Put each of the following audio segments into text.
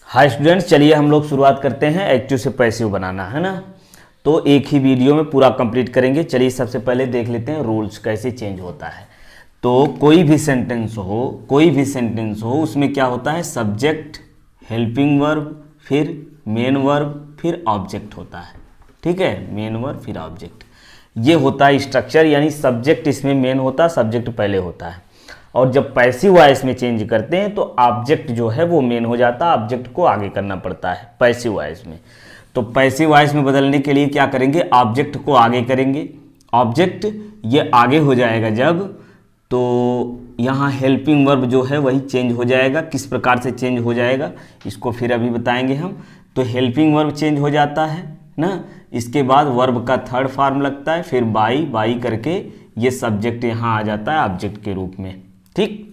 Hi students, चलिए हम लोग शुरुआत करते हैं एक्टिव से पैसिव बनाना, है ना। तो एक ही वीडियो में पूरा कंप्लीट करेंगे। चलिए सबसे पहले देख लेते हैं रूल्स कैसे चेंज होता है। तो कोई भी सेंटेंस हो उसमें क्या होता है, सब्जेक्ट, हेल्पिंग वर्ब, फिर मेन वर्ब, फिर ऑब्जेक्ट होता है। ठीक है, मेन वर्ब फिर ऑब्जेक्ट, ये होता है स्ट्रक्चर। यानी सब्जेक्ट इसमें मेन होता है, सब्जेक्ट पहले होता है। और जब पैसिव वॉइस में चेंज करते हैं तो ऑब्जेक्ट जो है वो मेन हो जाता है, ऑब्जेक्ट को आगे करना पड़ता है पैसिव वॉइस में। तो पैसिव वॉइस में बदलने के लिए क्या करेंगे, ऑब्जेक्ट को आगे करेंगे। ऑब्जेक्ट ये आगे हो जाएगा जब, तो यहाँ हेल्पिंग वर्ब जो है वही चेंज हो जाएगा। किस प्रकार से चेंज हो जाएगा इसको फिर अभी बताएंगे हम। तो हेल्पिंग वर्ब चेंज हो जाता है ना, इसके बाद वर्ब का थर्ड फॉर्म लगता है, फिर बाई करके ये सब्जेक्ट यहाँ आ जाता है ऑब्जेक्ट के रूप में। ठीक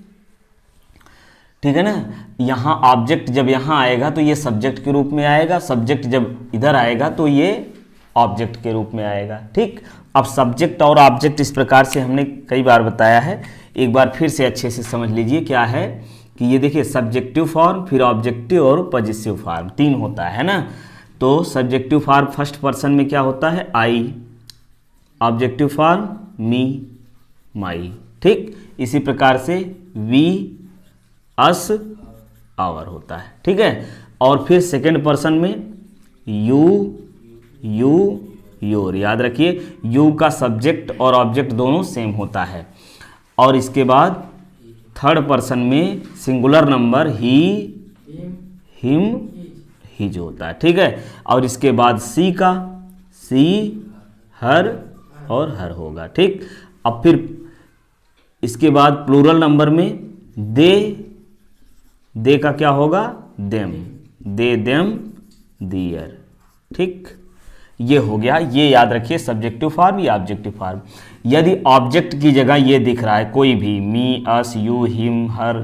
है ना। यहाँ ऑब्जेक्ट जब यहाँ आएगा तो ये सब्जेक्ट के रूप में आएगा, सब्जेक्ट जब इधर आएगा तो ये ऑब्जेक्ट के रूप में आएगा। ठीक, अब सब्जेक्ट और ऑब्जेक्ट इस प्रकार से हमने कई बार बताया है, एक बार फिर से अच्छे से समझ लीजिए। क्या है कि ये देखिए सब्जेक्टिव फॉर्म, फिर ऑब्जेक्टिव और पॉजेसिव फॉर्म, तीन होता है ना। तो सब्जेक्टिव फॉर्म फर्स्ट पर्सन में क्या होता है, आई, ऑब्जेक्टिव फॉर्म मी, माई। ठीक, इसी प्रकार से वी, अस, आवर होता है। ठीक है, और फिर सेकंड पर्सन में यू, योर। याद रखिए यू का सब्जेक्ट और ऑब्जेक्ट दोनों सेम होता है। और इसके बाद थर्ड पर्सन में सिंगुलर नंबर ही, हिम, हिज होता है। ठीक है, और इसके बाद सी का सी, हर और हर होगा। ठीक, अब फिर इसके बाद प्लूरल नंबर में दे का क्या होगा, देम, दे, देम, दियर। ठीक, ये हो गया। ये याद रखिए सब्जेक्टिव फॉर्म या ऑब्जेक्टिव फॉर्म। यदि ऑब्जेक्ट की जगह ये दिख रहा है कोई भी, मी, अस, यू, हिम, हर,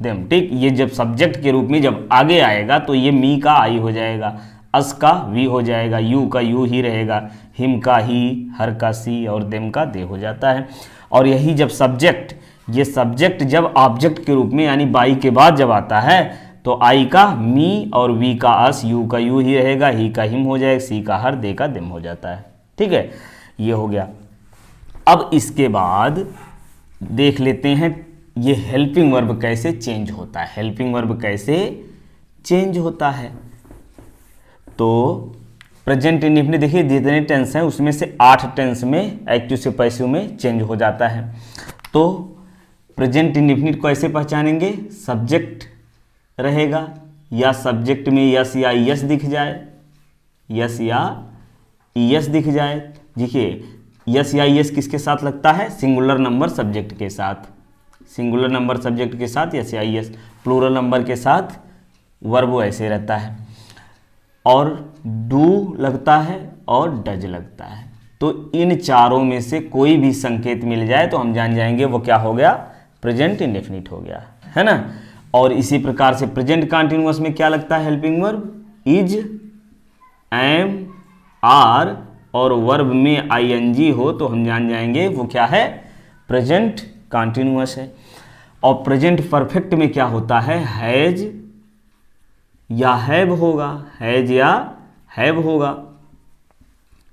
देम, ठीक, ये जब सब्जेक्ट के रूप में जब आगे आएगा तो ये मी का आई हो जाएगा, अस का वी हो जाएगा, यू का यू ही रहेगा, हिम का ही, हर का सी और देम का दे हो जाता है। और यही जब सब्जेक्ट, ये सब्जेक्ट जब ऑब्जेक्ट के रूप में यानी बाई के बाद जब आता है तो आई का मी और वी का अस, यू का यू ही रहेगा, ही का हिम हो जाएगा, सी का हर, दे का देम हो जाता है। ठीक है, ये हो गया। अब इसके बाद देख लेते हैं ये हेल्पिंग वर्ब कैसे चेंज होता है। हेल्पिंग वर्ब कैसे चेंज होता है, तो प्रेजेंट इंडेफिनिट देखिए जितने टेंस हैं उसमें से 8 टेंस में एक्टिव से पैसिव में चेंज हो जाता है। तो प्रेजेंट इंडेफिनिट को ऐसे पहचानेंगे, सब्जेक्ट रहेगा या सब्जेक्ट में यस या यस दिख जाए, यस या यस दिख जाए। देखिए यस या यस किसके साथ लगता है, सिंगुलर नंबर सब्जेक्ट के साथ, सिंगुलर नंबर सब्जेक्ट के साथ यस या यस। प्लूरल नंबर के साथ वर्ब ऐसे रहता है, और डू लगता है और डज लगता है। तो इन चारों में से कोई भी संकेत मिल जाए तो हम जान जाएंगे वो क्या हो गया, प्रेजेंट इंडेफिनिट हो गया, है ना। और इसी प्रकार से प्रेजेंट कंटीन्यूअस में क्या लगता है helping verb, is, am, are, और वर्ब में आईएनजी हो तो हम जान जाएंगे वो क्या है, प्रेजेंट कंटीन्यूअस है। और प्रेजेंट परफेक्ट में क्या होता है, हैज या हैव होगा, हैज या हैव होगा।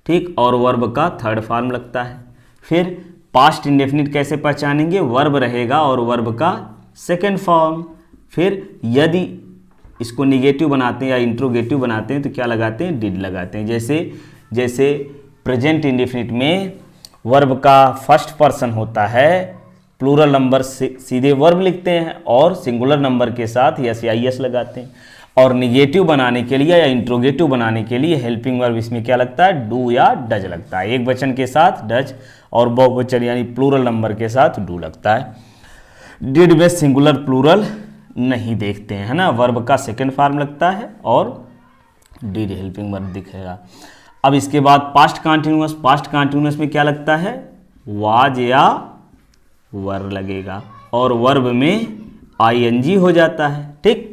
ठीक, और वर्ब का थर्ड फॉर्म लगता है। फिर पास्ट इंडेफिनिट कैसे पहचानेंगे, वर्ब रहेगा और वर्ब का सेकंड फॉर्म। फिर यदि इसको निगेटिव बनाते हैं या इंट्रोगेटिव बनाते हैं तो क्या लगाते हैं, डिड लगाते हैं। जैसे प्रेजेंट इंडेफिनिट में वर्ब का फर्स्ट पर्सन होता है, प्लूरल नंबर सीधे वर्ब लिखते हैं और सिंगुलर नंबर के साथ यस या यस लगाते हैं। और निगेटिव बनाने के लिए या इंट्रोगेटिव बनाने के लिए हेल्पिंग वर्ब इसमें क्या लगता है, डू या डज लगता है। एक वचन के साथ डज और बहुवचन यानी प्लूरल नंबर के साथ डू लगता है। डिड में सिंगुलर प्लूरल नहीं देखते हैं, है ना। वर्ब का सेकंड फॉर्म लगता है और डिड हेल्पिंग वर्ब दिखेगा। अब इसके बाद पास्ट कंटीन्यूअस, पास्ट कंटीन्यूअस में क्या लगता है, वाज या वर लगेगा और वर्ब में आईएनजी हो जाता है। ठीक,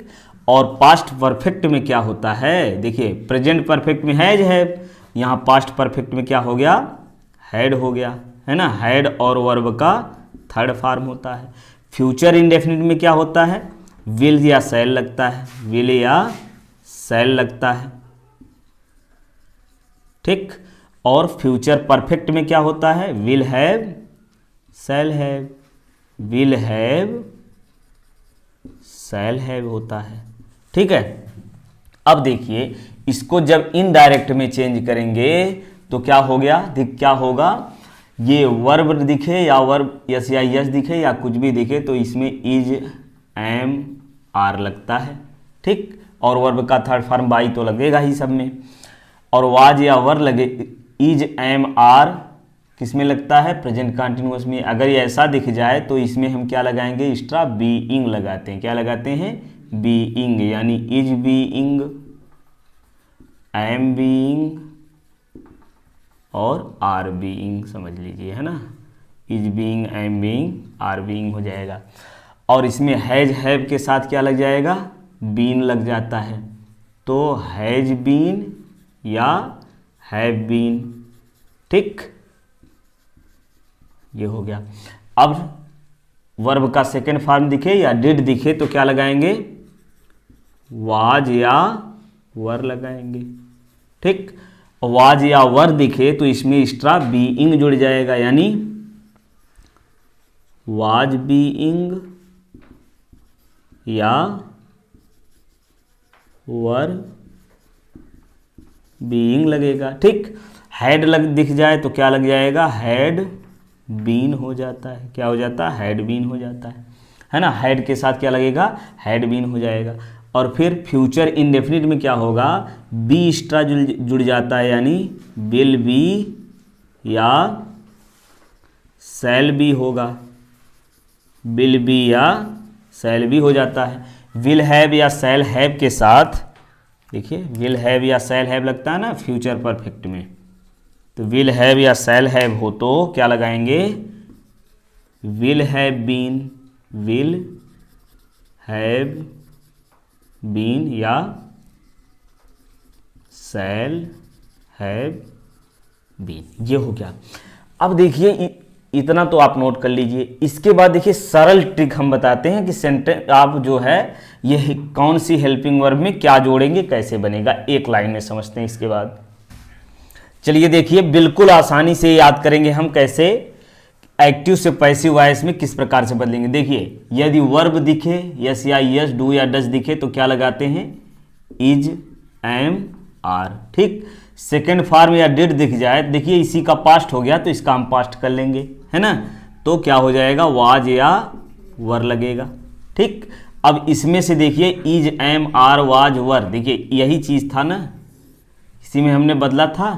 और पास्ट परफेक्ट में क्या होता है, देखिए प्रेजेंट परफेक्ट में हैज है, यहाँ पास्ट परफेक्ट में क्या हो गया, हैड हो गया, है ना। हैड और वर्ब का थर्ड फॉर्म होता है। फ्यूचर इंडेफिनिट में क्या होता है, विल या शैल लगता है, विल या शैल लगता है, ठीक। और फ्यूचर परफेक्ट में क्या होता है, will have, shall have, will have, shall have होता है, ठीक है। अब देखिए इसको जब इनडायरेक्ट में चेंज करेंगे तो क्या हो गया, क्या होगा, ये वर्ब दिखे या वर्ब यस या यस दिखे या कुछ भी दिखे तो इसमें इज, एम, आर लगता है, ठीक। और वर्ब का थर्ड फॉर्म बाई तो लगेगा ही सब में। और वाज या वर लगे, इज, एम, आर किस में लगता है, प्रेजेंट कंटिन्यूअस में। अगर ये ऐसा दिख जाए तो इसमें हम क्या लगाएंगे, एक्स्ट्रा बीइंग लगाते हैं। क्या लगाते हैं, बीइंग, यानी इज बीइंग, एम बीइंग और आर बीइंग, समझ लीजिए, है ना। Is being, am being, are being हो जाएगा। और इसमें हैज, हैव के साथ क्या लग जाएगा, बीन लग जाता है, तो हैज बीन या हैव बीन, ठीक। ये हो गया। अब वर्ब का सेकेंड फॉर्म दिखे या डिड दिखे तो क्या लगाएंगे, वाज या वर लगाएंगे, ठीक। वाज या वर दिखे तो इसमें एक्स्ट्रा बीइंग जुड़ जाएगा, यानी वाज बीइंग या वर बीइंग लगेगा, ठीक। हैड दिख जाए तो क्या लग जाएगा, हैड बीन हो जाता है। क्या हो जाता है, हैड बीन हो जाता है ना। हैड के साथ क्या लगेगा, हैड बीन हो जाएगा। और फिर फ्यूचर इंडेफिनिट में क्या होगा, बी एक्स्ट्रा जुड़ जाता है, यानी विल बी या शैल बी होगा, विल बी या शैल बी हो जाता है। विल हैव या शैल हैव के साथ देखिए, विल हैव या शैल हैव लगता है ना फ्यूचर परफेक्ट में, तो विल हैव या शैल हैव हो तो क्या लगाएंगे, will have been, will have been या शैल हैव बीन, ये हो गया। अब देखिए इतना तो आप नोट कर लीजिए। इसके बाद देखिए सरल ट्रिक हम बताते हैं कि सेंटेंस आप जो है ये कौन सी हेल्पिंग वर्ब में क्या जोड़ेंगे, कैसे बनेगा, एक लाइन में समझते हैं। इसके बाद चलिए देखिए बिल्कुल आसानी से याद करेंगे हम कैसे एक्टिव से पैसिव वॉइस में किस प्रकार से बदलेंगे। देखिए यदि वर्ब दिखे, यस या यस, डू या डज दिखे तो क्या लगाते हैं, इज, एम, आर, ठीक। सेकेंड फॉर्म या डिड दिख जाए, देखिए इसी का पास्ट हो गया तो इसका हम पास्ट कर लेंगे, है ना। तो क्या हो जाएगा, वाज या वर लगेगा, ठीक। अब इसमें से देखिए इज, एम, आर, वाज, वर, देखिए यही चीज था ना, इसी में हमने बदला था।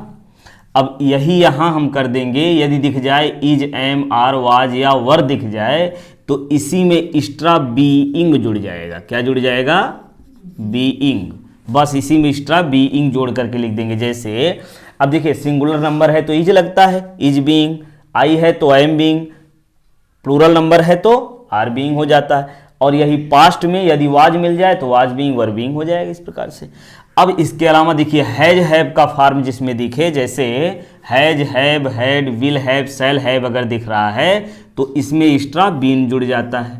अब यही यहां हम कर देंगे, यदि दिख जाए इज, एम, आर, वाज या वर दिख जाए तो इसी में एक्स्ट्रा बीइंग जुड़ जाएगा। क्या जुड़ जाएगा, बीइंग, बस इसी में एक्स्ट्रा बीइंग जोड़ करके लिख देंगे। जैसे अब देखिए सिंगुलर नंबर है तो इज लगता है, इज बीइंग, आई है तो एम बीइंग, प्लूरल नंबर है तो आर बीइंग हो जाता है। और यही पास्ट में यदि वाज मिल जाए तो वाज बीइंग, वर बीइंग हो जाएगा, इस प्रकार से। अब इसके अलावा देखिए हैज, हैव का फॉर्म जिसमें दिखे, जैसे has, have, had, will have, shall have अगर दिख रहा है तो इसमें एक्स्ट्रा बीन जुड़ जाता है,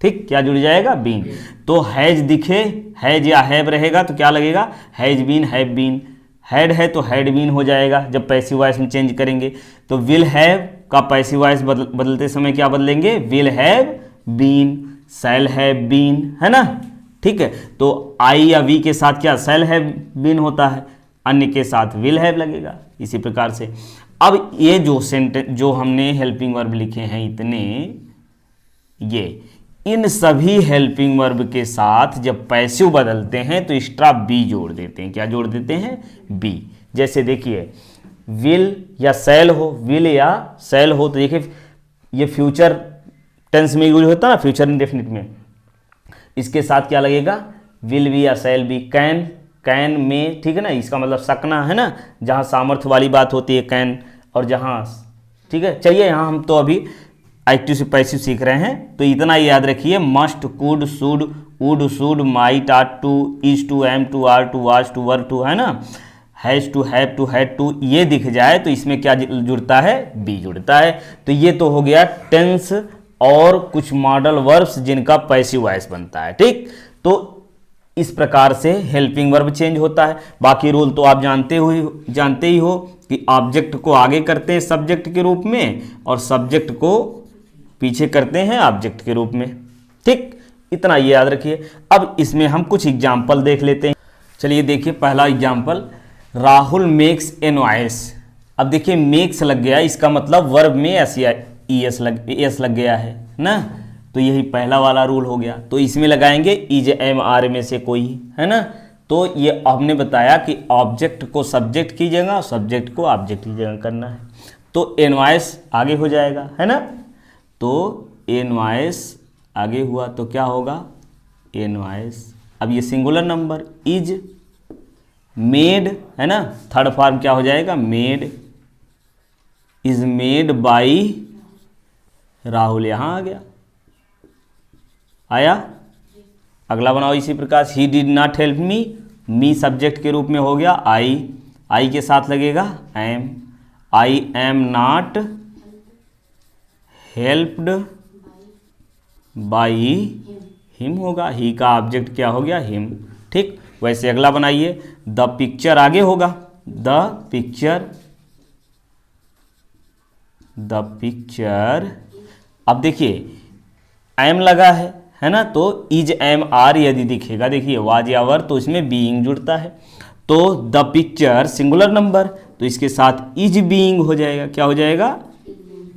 ठीक। क्या जुड़ जाएगा, बीन। तो हैज दिखे, हैज या हैव रहेगा तो क्या लगेगा, has been, have been. Had है तो हैड बीन हो जाएगा जब पैसिव वॉइस में चेंज करेंगे। तो विल हैव का पैसिव वॉइस बदलते समय क्या बदलेंगे, will have been, shall have been, है ना, ठीक है। तो आई या वी के साथ क्या, शैल हैव बीन होता है, अन्य के साथ विल हैव लगेगा, इसी प्रकार से। अब ये जो सेंटेंस जो हमने हेल्पिंग वर्ब लिखे हैं इतने, ये इन सभी हेल्पिंग वर्ब के साथ जब पैसिव बदलते हैं तो एक्स्ट्रा बी जोड़ देते हैं। क्या जोड़ देते हैं, बी। जैसे देखिए विल या शैल हो, विल या शैल हो तो देखिए ये फ्यूचर टेंस में यूज होता है ना, फ्यूचर इंडेफिनिट में, इसके साथ क्या लगेगा, विल बी या शैल बी। कैन, कैन में, ठीक है ना, इसका मतलब सकना है ना, जहाँ सामर्थ्य वाली बात होती है कैन, और जहाँ, ठीक है। चलिए यहाँ हम तो अभी एक्टिव से पैसिव सीख रहे हैं तो इतना याद रखिए, must, could, should, would, should, might, ought to, is to, am to, are to, was to, were to, है ना, has to, have to, had to, ये दिख जाए तो इसमें क्या जुड़ता है, बी जुड़ता है। तो ये तो हो गया टेंस और कुछ मॉडल वर्ब्स जिनका पैसिव वॉइस बनता है, ठीक। तो इस प्रकार से हेल्पिंग वर्ब चेंज होता है। बाकी रूल तो आप जानते ही हो कि ऑब्जेक्ट को आगे करते हैं सब्जेक्ट के रूप में और सब्जेक्ट को पीछे करते हैं ऑब्जेक्ट के रूप में। ठीक, इतना ये याद रखिए। अब इसमें हम कुछ एग्जाम्पल देख लेते हैं। चलिए देखिए, पहला example, Rahul makes a noise. अब देखिए मेक्स लग गया, इसका मतलब वर्ब में एस लग गया है ना, तो यही पहला वाला रूल हो गया। तो इसमें लगाएंगे इज एम आर में से कोई, है ना। तो ये हमने बताया कि ऑब्जेक्ट को सब्जेक्ट की जगह, सब्जेक्ट को ऑब्जेक्ट की जगह करना है। तो इनवॉइस आगे हो जाएगा, है ना। तो इनवॉइस आगे हुआ तो क्या होगा, इनवॉइस। अब ये सिंगुलर नंबर इज मेड, है ना, थर्ड फॉर्म क्या हो जाएगा, made, is made by Rahul, यहां आ गया, आया। अगला बनाओ इसी प्रकार, he did not help me subject के रूप में हो गया, आई के साथ लगेगा am, I am not helped by him होगा, ही का ऑब्जेक्ट क्या हो गया, हिम। ठीक, वैसे अगला बनाइए, द पिक्चर आगे होगा, द पिक्चर। अब देखिए एम लगा है ना, तो इज एम आर यदि दिखेगा, देखिए वाज या वर, तो इसमें बीइंग जुड़ता है। तो द पिक्चर सिंगुलर नंबर, तो इसके साथ इज बीइंग हो जाएगा, क्या हो जाएगा,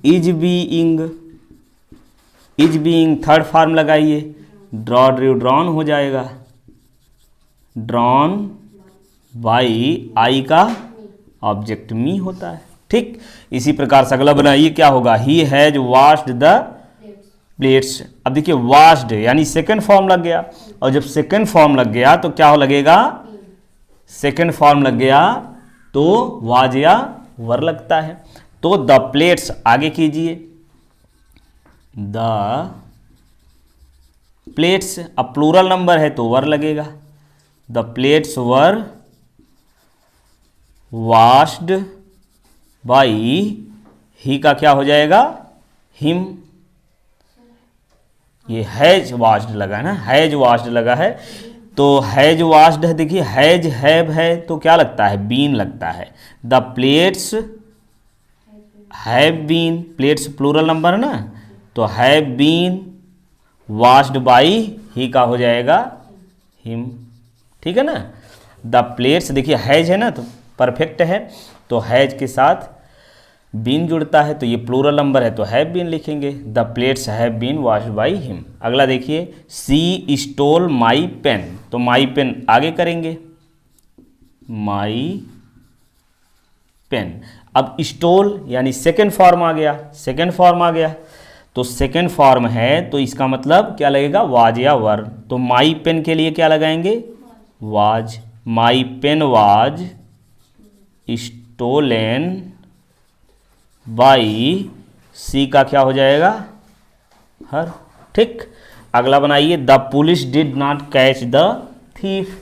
इज बीइंग। थर्ड फॉर्म लगाइए, ड्रॉन हो जाएगा, ड्रॉन बाई, आई का ऑब्जेक्ट मी होता है। ठीक, इसी प्रकार से अगला बनाइए, क्या होगा, he has washed the plates. अब देखिए वॉश्ड यानी सेकंड फॉर्म लग गया, और जब सेकंड फॉर्म लग गया तो क्या लगेगा, सेकंड फॉर्म लग गया तो वाज या वर लगता है। तो द प्लेट्स आगे कीजिए, द प्लेट्स, अब प्लूरल नंबर है तो वर लगेगा, the plates were washed by, he का क्या हो जाएगा, हिम। ये हैज वॉश्ड लगा है ना, हैज वॉश्ड लगा है, तो हैज वॉश्ड है, देखिए हैज हैव है तो क्या लगता है, बीन लगता है। The plates have been, plates plural number है ना, तो have been washed by, he का हो जाएगा हिम। ठीक है ना। द प्लेट्स देखिए हैज है ना, तो परफेक्ट है, तो हैज के साथ बीन जुड़ता है, तो ये प्लूरल नंबर है तो हैव बीन लिखेंगे, the plates have been washed by him. अगला देखिए, सी स्टोल माई पेन, तो माई पेन आगे करेंगे, माई पेन। अब स्टोल यानी सेकेंड फॉर्म आ गया, तो सेकेंड फॉर्म है तो इसका मतलब क्या लगेगा, वाज या वर। तो माई पेन के लिए क्या लगाएंगे, was, my pen was stolen by, she का क्या हो जाएगा, हर। ठीक, अगला बनाइए, the police did not catch the thief,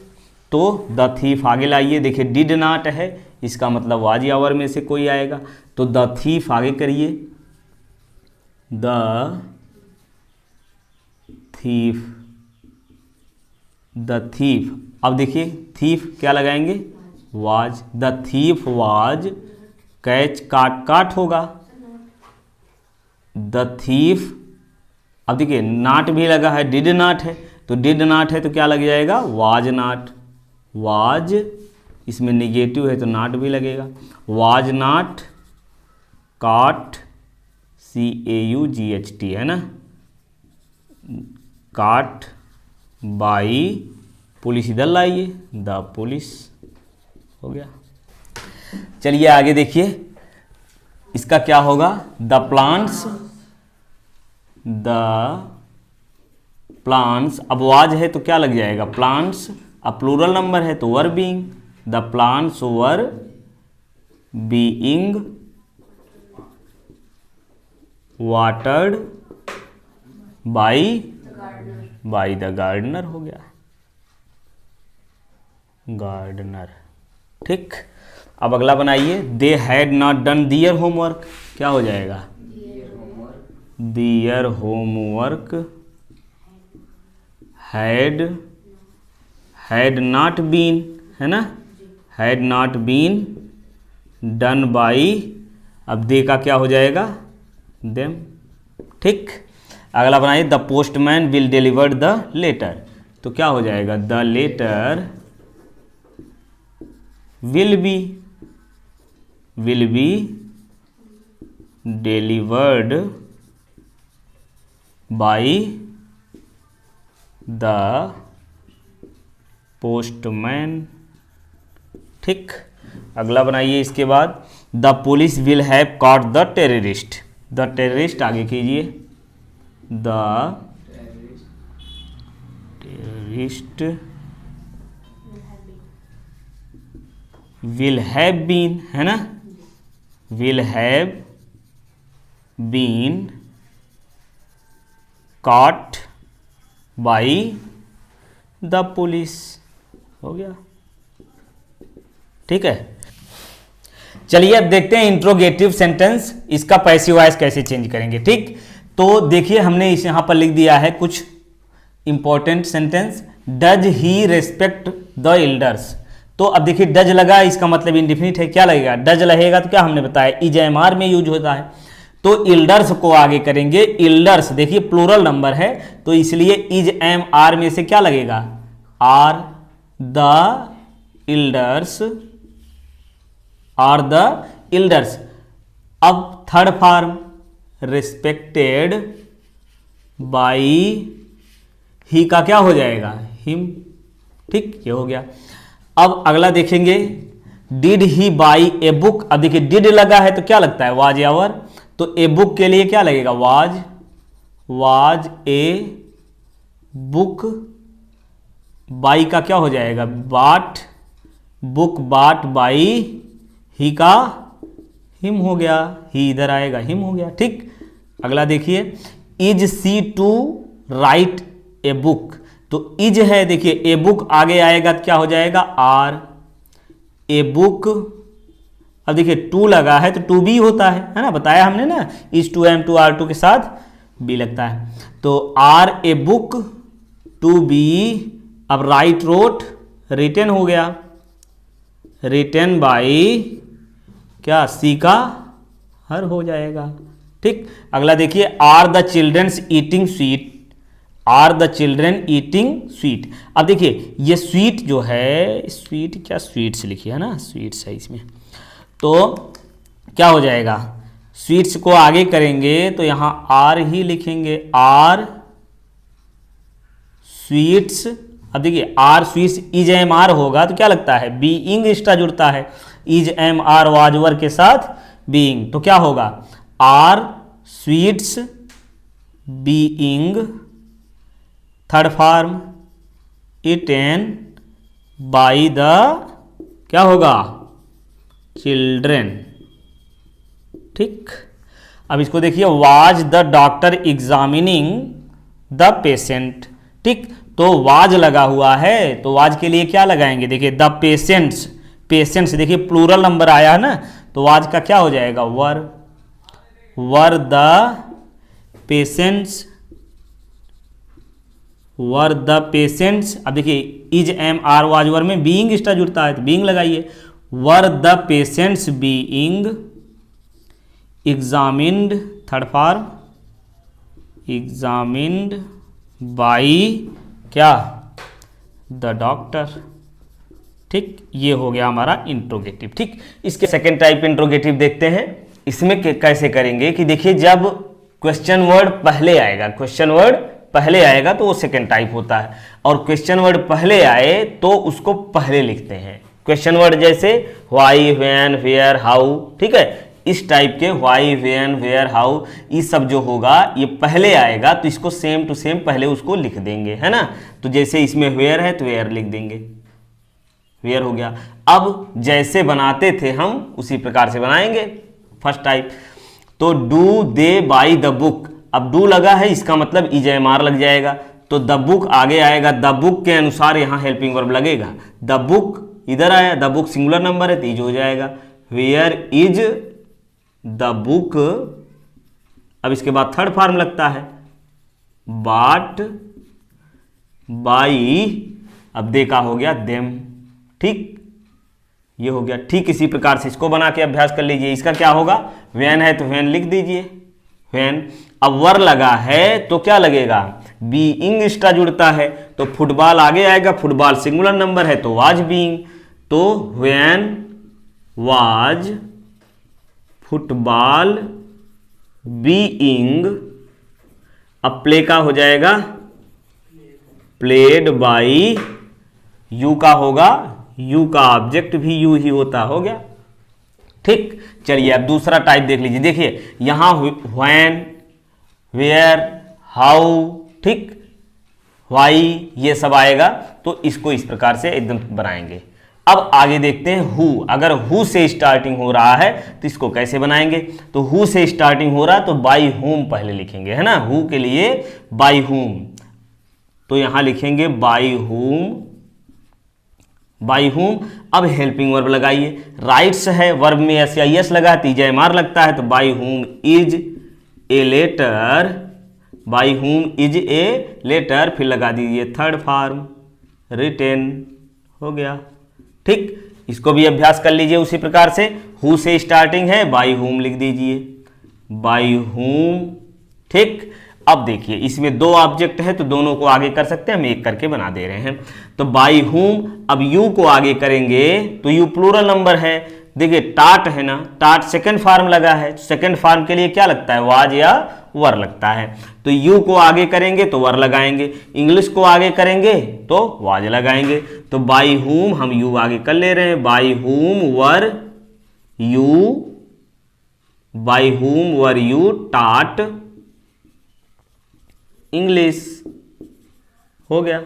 तो द थीफ आगे लाइए, देखिए डिड नॉट है, इसका मतलब वाज या वर में से कोई आएगा, तो द थीफ आगे करिए, द थीफ। अब देखिए थीफ क्या लगाएंगे, was, the thief was catch, काट होगा, द थीफ। अब देखिए नॉट भी लगा है, डिड नॉट है, तो डिड नॉट है तो क्या लग जाएगा, वाज नॉट, वाज इसमें निगेटिव है तो नॉट भी लगेगा, वाज नॉट काट, CAUGHT है ना, काट बाई पुलिस, इधर लाइए, द पुलिस हो गया। चलिए आगे देखिए, इसका क्या होगा, द प्लांट्स, अब वाज है तो क्या लग जाएगा, प्लांट्स, अब प्लूरल नंबर है तो were being, the plants were being watered by the gardener हो गया, गार्डनर। ठीक, अब अगला बनाइए, they had not done their homework, क्या हो जाएगा, their homework had not been, है ना, had not been done by, अब दे का क्या हो जाएगा, देम। ठीक, अगला बनाइए, the postman will deliver the letter, तो क्या हो जाएगा, the letter will be delivered by the postman. ठीक, अगला बनाइए इसके बाद, the police will have caught the terrorist, the terrorist आगे कीजिए, the terrorist will have been, है ना, will have been caught by the police, हो गया। ठीक है, चलिए अब देखते हैं इंट्रोगेटिव सेंटेंस, इसका पैसिव वॉइस कैसे चेंज करेंगे। ठीक, तो देखिए हमने इस यहां पर लिख दिया है कुछ important sentence, does he respect the elders, तो अब देखिए डज लगा, इसका मतलब इंडिफिनिट है, क्या लगेगा, डज लगेगा तो क्या हमने बताया इज एम आर में यूज होता है, तो एल्डर्स को आगे करेंगे, एल्डर्स देखिए प्लूरल नंबर है, तो इसलिए इज एम आर में से क्या लगेगा, are the elders, are the elders. अब third form, respected by he का क्या हो जाएगा, हिम। ठीक, ये हो गया। अब अगला देखेंगे, did he by a book, अब देखिए डिड लगा है तो क्या लगता है, वाज या वर, तो ए बुक के लिए क्या लगेगा, वाज ए बुक, बाई का क्या हो जाएगा, बाट, बुक बाट बाई, ही का हिम हो गया, ही इधर आएगा, हिम हो गया। ठीक, अगला देखिए, is see to write a book, तो इज है, देखिए ए बुक आगे आएगा तो क्या हो जाएगा, आर, ए बुक, अब देखिए टू लगा है तो टू बी होता है ना, बताया हमने ना, is to am to are to के साथ बी लगता है, तो are a book to be, अब राइट रोट, रिटन हो गया, रिटन बाई क्या, सी का हर हो जाएगा। ठीक, अगला देखिए, are the childrens eating sweet, are the children eating sweet, अब देखिए ये स्वीट जो है, स्वीट क्या, स्वीट्स लिखी है ना, स्वीट्स है इसमें, तो क्या हो जाएगा, स्वीट्स को आगे करेंगे तो यहां आर ही लिखेंगे, आर स्वीट्स, अब देखिए are sweets is am are होगा तो क्या लगता है, बीइंग एक्स्ट्रा जुड़ता है, इज एम आर वाजवर के साथ बीइंग, तो क्या होगा, are sweets being, third form eaten by the, क्या होगा, चिल्ड्रेन। ठीक, अब इसको देखिए, was the doctor examining the patient. ठीक, तो वाज लगा हुआ है तो वाज के लिए क्या लगाएंगे, देखिए द पेशेंट्स, पेशेंट्स देखिए प्लूरल नंबर आया है ना, तो वाज का क्या हो जाएगा, were the patients, were the patients, अब देखिए इज एम आर वाजवर में बीइंग एक्स्ट्रा जुड़ता है तो बीइंग लगाइए, were the patients being examined, third form examined by क्या, द डॉक्टर। ठीक, ये हो गया हमारा इंट्रोगेटिव। ठीक, इसके सेकेंड टाइप इंट्रोगेटिव देखते हैं, इसमें कैसे करेंगे कि देखिए जब क्वेश्चन वर्ड पहले आएगा, क्वेश्चन वर्ड पहले आएगा तो वो सेकेंड टाइप होता है, और क्वेश्चन वर्ड पहले आए तो उसको पहले लिखते हैं। क्वेश्चन वर्ड जैसे व्हाई, व्हेन, वेयर, हाउ, ठीक है, इस टाइप के व्हाई, व्हेन, वेयर, हाउ, ये सब जो होगा ये पहले आएगा तो इसको सेम टू सेम पहले उसको लिख देंगे, है ना। तो जैसे इसमें वेयर है तो वेयर लिख देंगे, वेयर हो गया। अब जैसे बनाते थे हम उसी प्रकार से बनाएंगे फर्स्ट टाइप। तो do they by the book, अब डू लगा है इसका मतलब इज एम आर लग जाएगा, तो द बुक आगे आएगा, द बुक के अनुसार यहाँ हेल्पिंग वर्ब लगेगा। द बुक इधर आया, द बुक सिंगुलर नंबर है तो इज हो जाएगा। वेयर इज द बुक, अब इसके बाद थर्ड फॉर्म लगता है, बाट बाई अब दे का हो गया देम, ठीक, ये हो गया। ठीक इसी प्रकार से इसको बना के अभ्यास कर लीजिए। इसका क्या होगा, व्हेन है तो व्हेन लिख दीजिए, व्हेन। अब वर लगा है तो क्या लगेगा, बीइंग एक्स्ट्रा जुड़ता है तो फुटबॉल आगे आएगा, फुटबॉल सिंगुलर नंबर है तो वाज बीइंग, तो व्हेन वाज फुटबॉल बीइंग, अब प्ले का हो जाएगा प्लेड बाई, यू का होगा, यू का ऑब्जेक्ट भी यू ही होता, हो गया, ठीक। चलिए अब दूसरा टाइप देख लीजिए। देखिए यहां व्हेन, वेयर, हाउ, ठीक, व्हाई, ये सब आएगा, तो इसको इस प्रकार से एकदम बनाएंगे। अब आगे देखते हैं हु। अगर हु से स्टार्टिंग हो रहा है तो इसको कैसे बनाएंगे, तो हु से स्टार्टिंग हो रहा है तो बाई होम पहले लिखेंगे, है ना, हु के लिए बाई होम, तो यहां लिखेंगे बाई होम, बाई होम। अब हेल्पिंग वर्ब लगाइए, राइट्स है, वर्ब में एस या यस लगा, तीजा मार लगता है, तो by whom is a letter, by whom is a letter, फिर लगा दीजिए थर्ड फॉर्म रिटेन, हो गया, ठीक। इसको भी अभ्यास कर लीजिए उसी प्रकार से। हु से स्टार्टिंग है, बाई होम लिख दीजिए, बाई होम, ठीक। अब देखिए इसमें दो ऑब्जेक्ट है तो दोनों को आगे कर सकते हैं, हम एक करके बना दे रहे हैं। तो बाई होम, अब यू को आगे करेंगे तो यू प्लूरल नंबर है, देखिए टाट है ना, टाट सेकंड फॉर्म लगा है, सेकंड फॉर्म के लिए क्या लगता है, वाज या वर लगता है, तो यू को आगे करेंगे तो वर लगाएंगे, इंग्लिश को आगे करेंगे तो वाज लगाएंगे। तो बाई होम हम यू आगे कर ले रहे हैं, by home were you, by home were you टाट इंग्लिश, हो गया।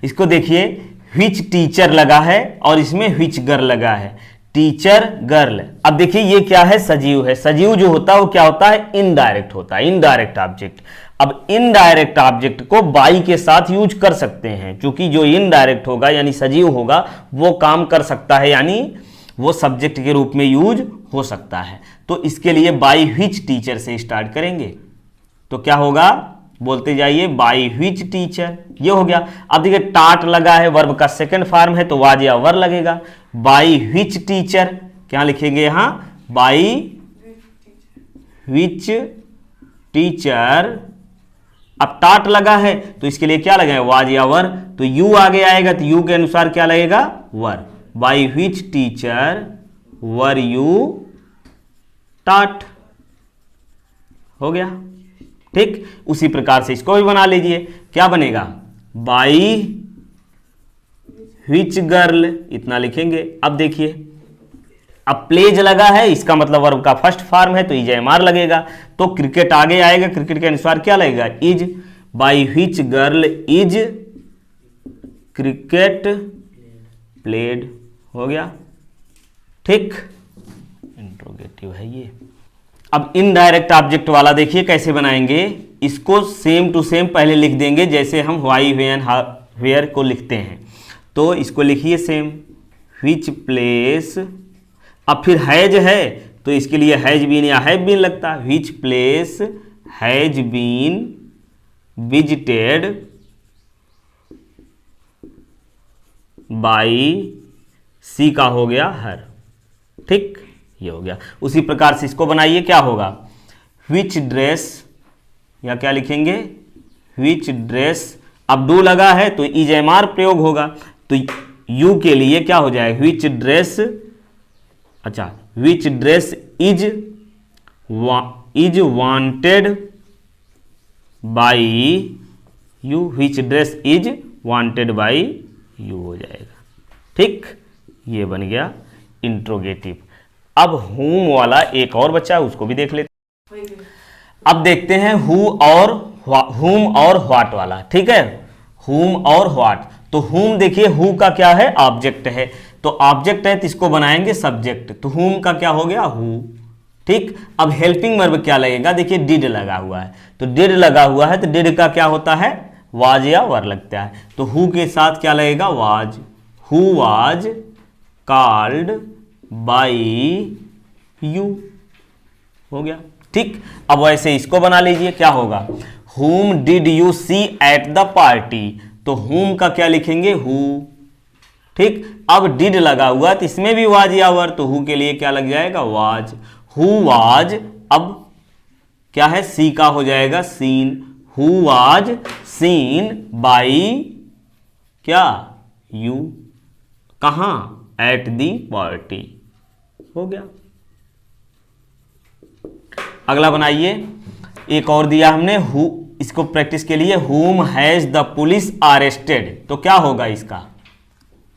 इसको देखिए व्हिच टीचर लगा है और इसमें व्हिच गर्ल लगा है, टीचर गर्ल। अब देखिए ये क्या है, सजीव है, सजीव जो होता है वो क्या होता है, इनडायरेक्ट होता है, इनडायरेक्ट ऑब्जेक्ट। अब इनडायरेक्ट ऑब्जेक्ट को बाई के साथ यूज कर सकते हैं, क्योंकि जो इनडायरेक्ट होगा यानी सजीव होगा वो काम कर सकता है, यानी वो सब्जेक्ट के रूप में यूज हो सकता है। तो इसके लिए बाई व्हिच टीचर से स्टार्ट करेंगे, तो क्या होगा, बोलते जाइए बाई व्हिच टीचर, ये हो गया। अब देखिए टाट लगा है, वर्ब का सेकंड फॉर्म है तो वाज या वर लगेगा, बाई व्हिच टीचर, क्या लिखेंगे यहां, बाई व्हिच टीचर। अब टाट लगा है तो इसके लिए क्या लगेगा, वाज या वर, तो यू आगे आएगा तो यू के अनुसार क्या लगेगा, were, by which teacher were you taught, हो गया, ठीक। उसी प्रकार से इसको भी बना लीजिए, क्या बनेगा, बाई व्हिच गर्ल, इतना लिखेंगे। अब देखिए अब प्लेज लगा है, इसका मतलब वर्ब का फर्स्ट फॉर्म है तो इज एम आर लगेगा, तो क्रिकेट आगे आएगा, क्रिकेट के अनुसार क्या लगेगा, is, by which girl is cricket played, हो गया, ठीक। इंट्रोगेटिव है ये। अब इनडायरेक्ट ऑब्जेक्ट वाला देखिए कैसे बनाएंगे, इसको सेम टू सेम पहले लिख देंगे जैसे हम व्हाई, व्हेन, वेयर को लिखते हैं, तो इसको लिखिए सेम, व्हिच प्लेस। अब फिर हैज है तो इसके लिए हैज बीन या हैव बीन लगता है, which place has been visited by, she का हो गया हर, ठीक, ये हो गया। उसी प्रकार से इसको बनाइए, क्या होगा, व्हिच ड्रेस, या क्या लिखेंगे, व्हिच ड्रेस। अब डू लगा है तो इज एम आर प्रयोग होगा, तो यू के लिए क्या हो जाएगा, व्हिच ड्रेस, अच्छा, which dress is wanted by you, which dress is wanted by you हो जाएगा, ठीक, ये बन गया इंट्रोगेटिव। अब whom वाला एक और बच्चा है, उसको भी देख लेते हैं। अब देखते हैं whom और what वाला, ठीक है, whom और what। तो whom देखिए who का क्या है, ऑब्जेक्ट है, तो ऑब्जेक्ट है तो इसको बनाएंगे सब्जेक्ट, तो whom का क्या हो गया, who, ठीक। अब हेल्पिंग वर्ब क्या लगेगा, देखिए डिड लगा हुआ है, तो डिड लगा हुआ है तो डिड का क्या होता है, वाज या वर लगता है, तो who के साथ क्या लगेगा, was, who was called by you, हो गया, ठीक। अब वैसे इसको बना लीजिए, क्या होगा, whom did you see at the party, तो whom का क्या लिखेंगे, who। ठीक, अब did लगा हुआ तो इसमें भी was या were, तो who के लिए क्या लग जाएगा, was। who was, अब क्या है, सी का हो जाएगा seen। who was seen by क्या, you, कहां, at the party। हो गया। अगला बनाइए, एक और दिया हमने, हु, इसको प्रैक्टिस के लिए, whom has the police arrested, तो क्या होगा इसका,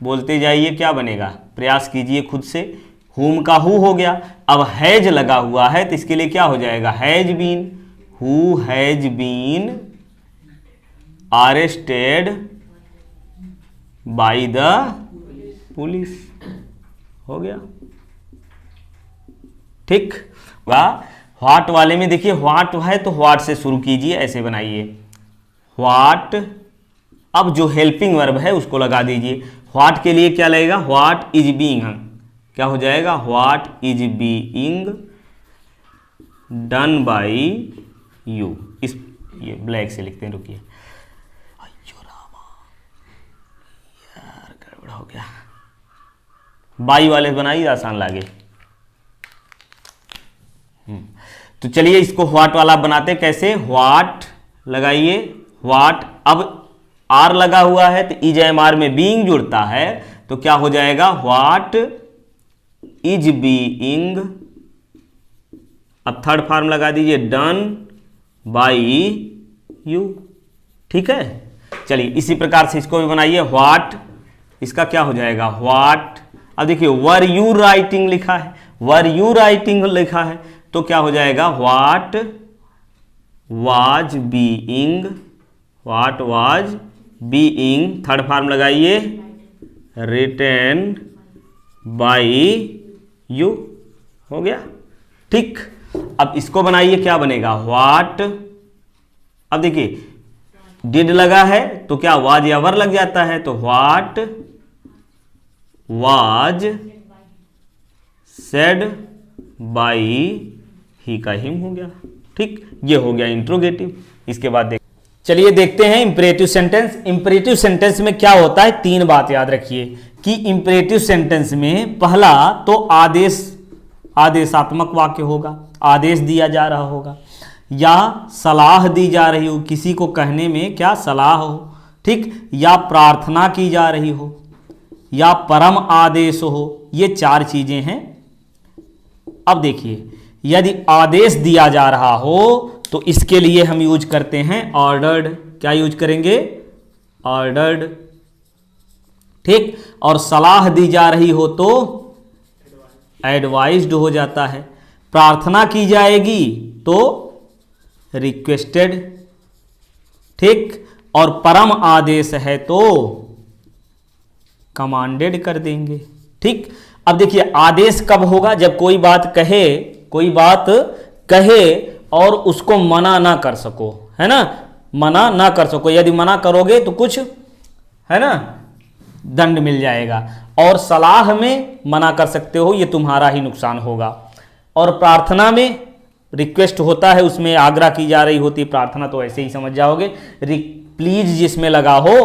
बोलते जाइए क्या बनेगा, प्रयास कीजिए खुद से। whom का who हो गया, अब हैज लगा हुआ है तो इसके लिए क्या हो जाएगा, has been. who has been arrested by the police, हो गया। ठीक, व्हाट वाले में देखिए व्हाट है तो व्हाट से शुरू कीजिए, ऐसे बनाइए व्हाट, अब जो हेल्पिंग वर्ब है उसको लगा दीजिए। व्हाट के लिए क्या लगेगा, व्हाट इज बीइंग, क्या हो जाएगा, what is being done by you. इस ये ब्लैक से लिखते हैं, रुकिए, यार गड़बड़ हो गया, बाई वाले बनाइए, आसान लागे। तो चलिए इसको व्हाट वाला बनाते, कैसे, व्हाट लगाइए, व्हाट, अब आर लगा हुआ है तो इज एम आर में बीइंग जुड़ता है तो क्या हो जाएगा, व्हाट इज बीइंग, अब थर्ड फॉर्म लगा दीजिए, डन बाय यू। ठीक है, चलिए इसी प्रकार से इसको भी बनाइए, व्हाट, इसका क्या हो जाएगा, व्हाट, अब देखिए वर यू राइटिंग लिखा है, वर यू राइटिंग लिखा है तो क्या हो जाएगा, what was being, what was being, third form लगाइए, रिटन बाय यू, हो गया। ठीक, अब इसको बनाइए, क्या बनेगा, व्हाट, अब देखिए डिड लगा है तो क्या वाज या वर लग जाता है, तो व्हाट वाज सेड बाय ही का हिम, हो गया। ठीक, ये हो गया इंट्रोगेटिव। इसके बाद चलिए देखते हैं इंपरेटिव सेंटेंस। इंपरेटिव सेंटेंस में क्या होता है, तीन बात याद रखिए कि इंपरेटिव सेंटेंस में पहला तो आदेश, आदेशात्मक वाक्य होगा, आदेश दिया जा रहा होगा, या सलाह दी जा रही हो, किसी को कहने में क्या सलाह हो, ठीक, या प्रार्थना की जा रही हो, या परम आदेश हो, ये चार चीजें हैं। अब देखिए यदि आदेश दिया जा रहा हो तो इसके लिए हम यूज करते हैं ऑर्डर्ड, क्या यूज करेंगे, ऑर्डर्ड। ठीक, और सलाह दी जा रही हो तो एडवाइज्ड हो जाता है, प्रार्थना की जाएगी तो रिक्वेस्टेड। ठीक, और परम आदेश है तो कमांडेड कर देंगे। ठीक, अब देखिए आदेश कब होगा, जब कोई बात कहे, कोई बात कहे और उसको मना ना कर सको, है ना, मना ना कर सको, यदि मना करोगे तो कुछ, है ना, दंड मिल जाएगा, और सलाह में मना कर सकते हो, ये तुम्हारा ही नुकसान होगा। और प्रार्थना में रिक्वेस्ट होता है, उसमें आग्रह की जा रही होती, प्रार्थना तो ऐसे ही समझ जाओगे, प्लीज जिसमें लगा हो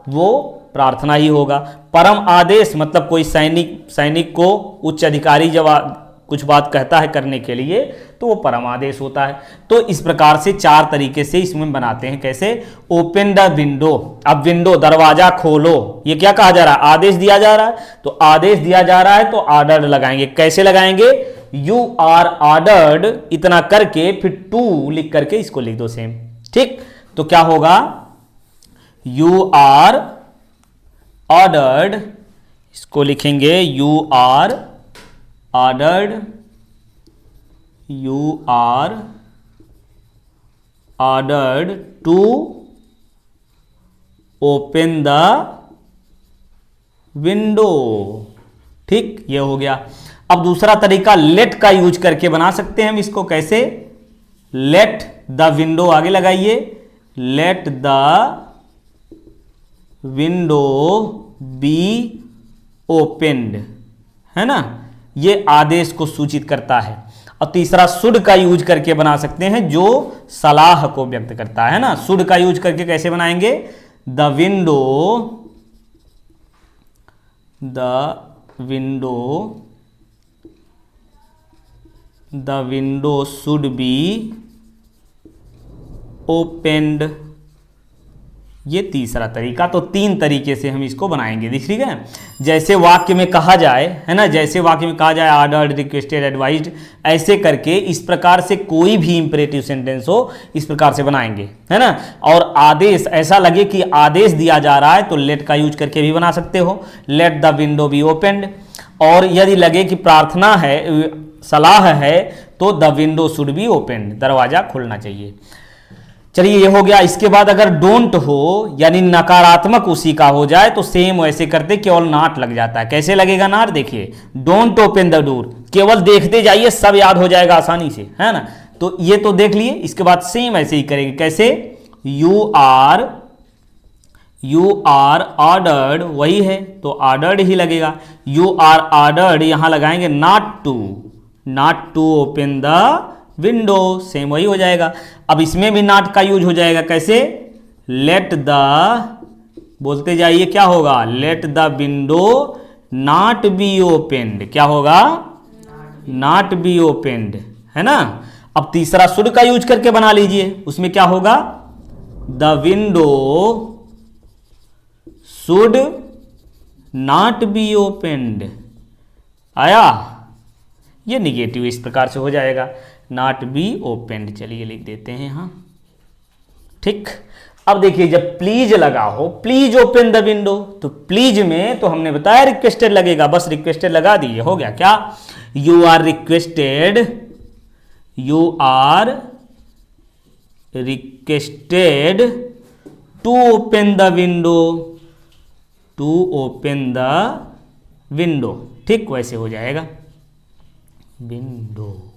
वो प्रार्थना ही होगा। परम आदेश मतलब कोई सैनिक को उच्च अधिकारी जब कुछ बात कहता है करने के लिए तो वो परम आदेश होता है। तो इस प्रकार से चार तरीके से इसमें बनाते हैं। कैसे, ओपन द विंडो, अब विंडो दरवाजा खोलो, ये क्या कहा जा रहा है, आदेश दिया जा रहा है, तो आदेश दिया जा रहा है तो ऑर्डर्ड लगाएंगे। कैसे लगाएंगे, यू आर ऑर्डर्ड इतना करके फिर टू लिख करके इसको लिख दो सेम। ठीक, तो क्या होगा, यू आर ऑर्डर्ड, इसको लिखेंगे you are ordered, you are ordered to open the window. ठीक, ये हो गया। अब दूसरा तरीका लेट का यूज करके बना सकते हैं हम इसको। कैसे, लेट द विंडो आगे लगाइए, let the window be opened, है ना, ये आदेश को सूचित करता है। और तीसरा शुड का यूज करके बना सकते हैं जो सलाह को व्यक्त करता है ना। शुड का यूज करके कैसे बनाएंगे, the window should be opened. ये तीसरा तरीका। तो 3 तरीके से हम इसको बनाएंगे, ठीक है। जैसे वाक्य में कहा जाए, है ना, जैसे वाक्य में कहा जाए ऑर्डर्ड, रिक्वेस्टेड, एडवाइज्ड, ऐसे करके इस प्रकार से कोई भी इंपरेटिव सेंटेंस हो इस प्रकार से बनाएंगे, है ना। और आदेश ऐसा लगे कि आदेश दिया जा रहा है तो लेट का यूज करके भी बना सकते हो, late the window be opened. और यदि लगे कि प्रार्थना है, सलाह है, तो the window should be opened, दरवाजा खुलना चाहिए। चलिए ये हो गया। इसके बाद अगर डोंट हो यानी नकारात्मक उसी का हो जाए तो सेम वैसे करते, केवल नॉट लग जाता है। कैसे लगेगा नॉट? देखिए, डोंट ओपन द डोर, केवल देखते जाइए, सब याद हो जाएगा आसानी से, है ना। तो ये तो देख लिए। इसके बाद सेम ऐसे ही करेंगे। कैसे? यू आर ऑर्डर्ड, वही है तो ऑर्डर्ड ही लगेगा। यू आर ऑर्डर्ड यहां लगाएंगे not to open the window, same वही हो जाएगा। अब इसमें भी नॉट का यूज हो जाएगा। कैसे? लेट द, बोलते जाइए, क्या होगा? Late the window not be opened. क्या होगा? नॉट बी ओपेंड, है ना। अब तीसरा शुड का यूज करके बना लीजिए। उसमें क्या होगा? The window should not be opened. आया? ये निगेटिव इस प्रकार से हो जाएगा, नॉट बी ओपेंड। चलिए लिख देते हैं यहां, ठीक। अब देखिए, जब प्लीज लगा हो, प्लीज ओपन द विंडो, तो प्लीज में तो हमने बताया रिक्वेस्टेड लगेगा, बस रिक्वेस्टेड लगा दीजिए, हो गया। क्या? You are requested to open the window, ठीक, वैसे हो जाएगा विंडो,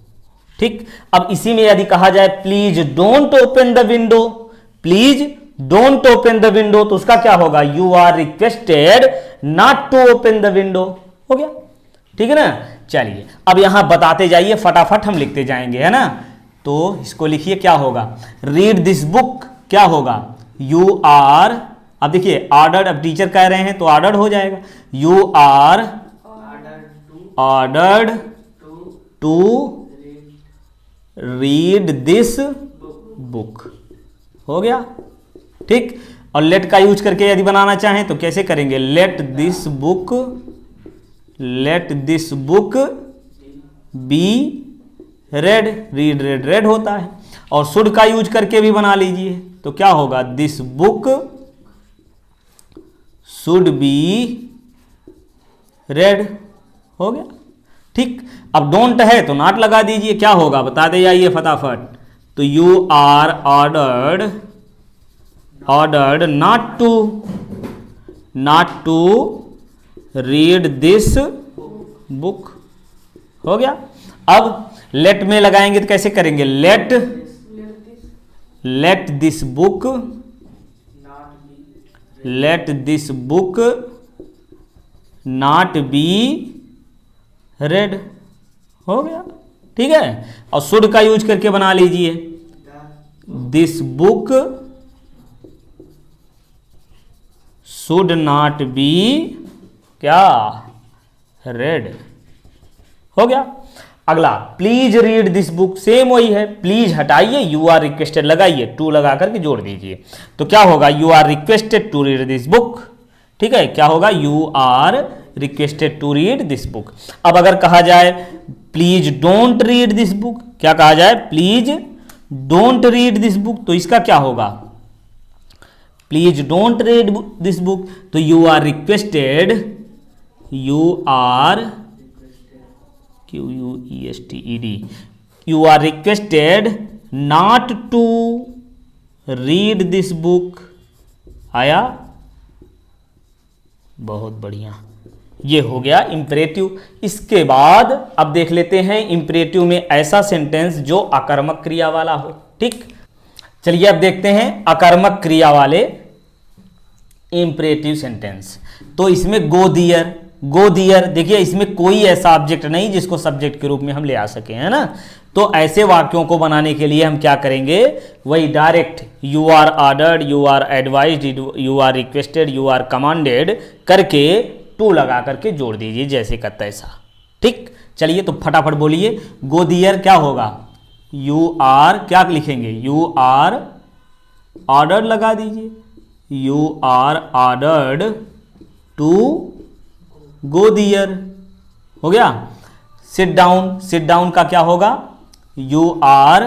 ठीक। अब इसी में यदि कहा जाए please don't open the window, please don't open the window, तो उसका क्या होगा? You are requested not to open the window, हो गया, ठीक है ना। चलिए अब यहां बताते जाइए, फटाफट हम लिखते जाएंगे, है ना। तो इसको लिखिए, क्या होगा? रीड दिस बुक, क्या होगा? यू आर, अब देखिए ऑर्डर्ड, अब टीचर कह रहे हैं तो ऑर्डर्ड हो जाएगा। You are ordered to read this book, हो गया, ठीक। और लेट का यूज करके यदि बनाना चाहें तो कैसे करेंगे? Let this book be read, read read होता है। और शुड का यूज करके भी बना लीजिए, तो क्या होगा? This book should be read, हो गया, ठीक। अब डोंट है तो नॉट लगा दीजिए, क्या होगा? बताते जाइए फटाफट। तो you are ordered not to read this book, हो गया। अब लेट में लगाएंगे तो कैसे करेंगे? Let this book not be read, हो गया, ठीक है। और शुड का यूज करके बना लीजिए, this book should not be क्या? रेड, हो गया। अगला please read this book, same वही है, प्लीज हटाइए, यू आर रिक्वेस्टेड लगाइए, टू लगा करके जोड़ दीजिए, तो क्या होगा? You are requested to read this book, ठीक है। क्या होगा? You are requested to read this book. अब अगर कहा जाए please don't read this book, क्या कहा जाए? Please don't read this book, तो इसका क्या होगा? Please don't read this book, तो you are requested, you are requested not to read this book. आया? बहुत बढ़िया, ये हो गया इंपरेटिव। इसके बाद अब देख लेते हैं इंपरेटिव में ऐसा सेंटेंस जो आकर्मक क्रिया वाला हो, ठीक। चलिए अब देखते हैं आकर्मक क्रिया वाले इंपरेटिव सेंटेंस। तो इसमें गो दियर, देखिए इसमें कोई ऐसा ऑब्जेक्ट नहीं जिसको सब्जेक्ट के रूप में हम ले आ सके, है ना। तो ऐसे वाक्यों को बनाने के लिए हम क्या करेंगे, वही direct you are ordered, you are advised, you are requested, you are commanded करके टू लगा करके जोड़ दीजिए जैसे का तैसा। ठीक, चलिए तो फटाफट बोलिए। गो दियर क्या होगा, यू आर क्या लिखेंगे, यू आर ऑर्डर्ड लगा दीजिए, you are ordered to go there, हो गया। सिट डाउन, सिट डाउन का क्या होगा, यू आर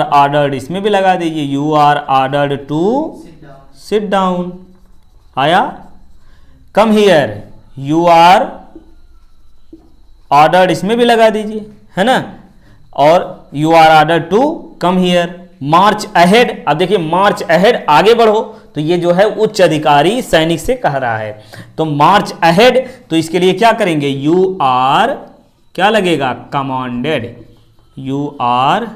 ऑर्डर्ड, इसमें भी लगा दीजिए, you are ordered to sit down, आया। Come here, you are ordered, इसमें भी लगा दीजिए, है ना, और you are ordered to come here. March ahead, अब देखिए मार्च अहेड, आगे बढ़ो, तो ये जो है उच्च अधिकारी सैनिक से कह रहा है, तो मार्च अहेड, तो इसके लिए क्या करेंगे, यू आर क्या लगेगा, commanded, you are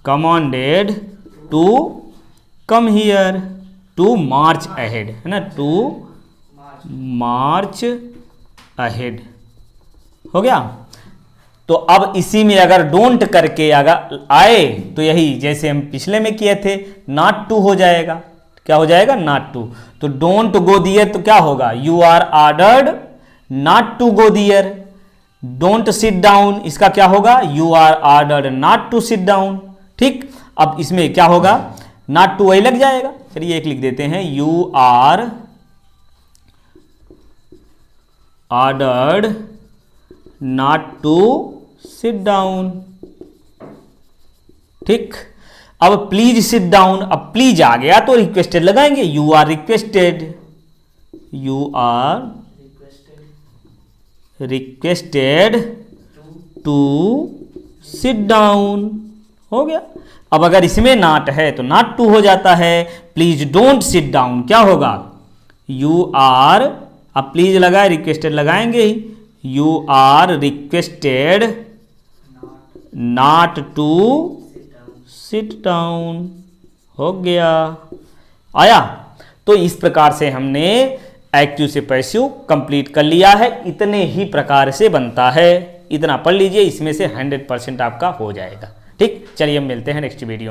commanded to come here, to march ahead, है ना, टू मार्च अहेड, हो गया। तो अब इसी में अगर डोंट करके अगर आए तो यही जैसे हम पिछले में किए थे, नॉट टू हो जाएगा, क्या हो जाएगा, नॉट टू। तो डोंट गो दियर तो क्या होगा, you are ordered not to go there. Don't sit down, इसका क्या होगा, you are ordered not to sit down. ठीक, अब इसमें क्या होगा, नॉट टू वही लग जाएगा, चलिए एक लिख देते हैं, you are ordered not to sit down. ठीक, अब प्लीज सिट डाउन, अब प्लीज आ गया तो रिक्वेस्टेड लगाएंगे, you are requested, you are requested to sit down, हो गया। अब अगर इसमें नॉट है तो नॉट टू हो जाता है, प्लीज डोंट सिट डाउन क्या होगा, यू आर, अब प्लीज लगाए रिक्वेस्टेड लगाएंगे ही, you are requested not to sit down, हो गया, आया। तो इस प्रकार से हमने एक्टिव से पैसिव कंप्लीट कर लिया है। इतने ही प्रकार से बनता है, इतना पढ़ लीजिए, इसमें से 100% आपका हो जाएगा। ठीक, चलिए हम मिलते हैं नेक्स्ट वीडियो।